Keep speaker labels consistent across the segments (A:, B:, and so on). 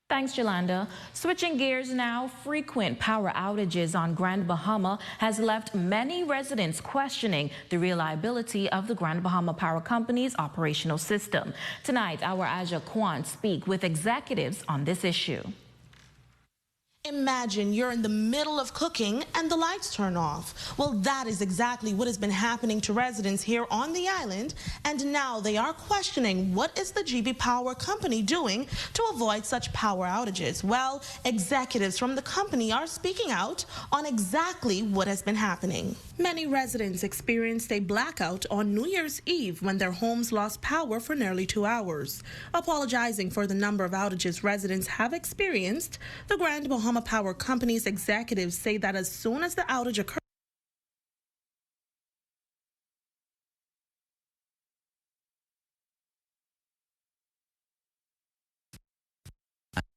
A: Thanks, Yolanda. Switching gears now, frequent power outages on Grand Bahama has left many residents questioning the reliability of the Grand Bahama Power Company's operational system. Tonight, our Aja Kwan speak with executives on this issue.
B: Imagine you're in the middle of cooking and the lights turn off. Well, that is exactly what has been happening to residents here on the island, and now they are questioning what is the GB Power Company doing to avoid such power outages. Well, executives from the company are speaking out on exactly what has been happening. Many residents experienced a blackout on New Year's Eve when their homes lost power for nearly 2 hours. Apologizing for the number of outages residents have experienced, the Grand Bahama Power Company's executives say that as soon as the outage occurs,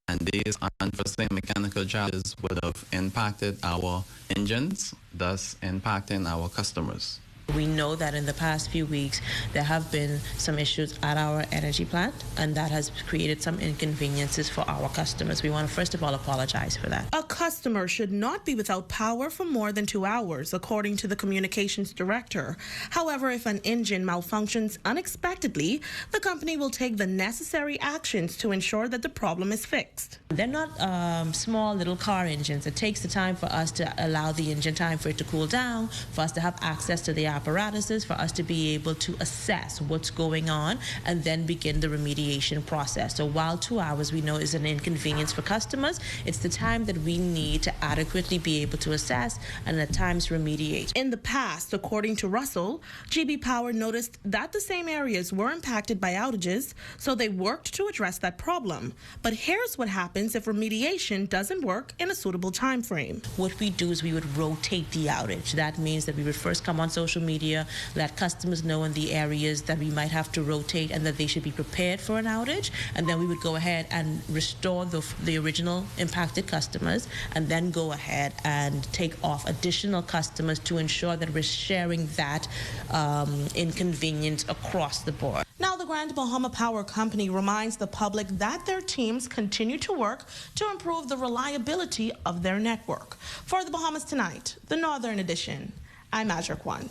C: and these unforeseen mechanical challenges would have impacted our engines, thus impacting our customers.
D: We know that in the past few weeks there have been some issues at our energy plant, and that has created some inconveniences for our customers. We want to first of all apologize for that.
B: A customer should not be without power for more than 2 hours, according to the communications director. However, if an engine malfunctions unexpectedly, the company will take the necessary actions to ensure that the problem is fixed.
D: They're not small little car engines. It takes the time for us to allow the engine time for it to cool down, for us to have access to the apparatuses, for us to be able to assess what's going on and then begin the remediation process. So while 2 hours we know is an inconvenience for customers, it's the time that we need to adequately be able to assess and at times remediate.
B: In the past, according to Russell, GB Power noticed that the same areas were impacted by outages, so they worked to address that problem. But here's what happens if remediation doesn't work in a suitable time frame.
D: What we do is we would rotate the outage. That means that we would first come on social media, let customers know in the areas that we might have to rotate and that they should be prepared for an outage, and then we would go ahead and restore the original impacted customers and then go ahead and take off additional customers to ensure that we're sharing that inconvenience across the board.
B: Now, the Grand Bahama Power Company reminds the public that their teams continue to work to improve the reliability of their network. For the Bahamas Tonight, the Northern Edition, I'm Aja Kwan.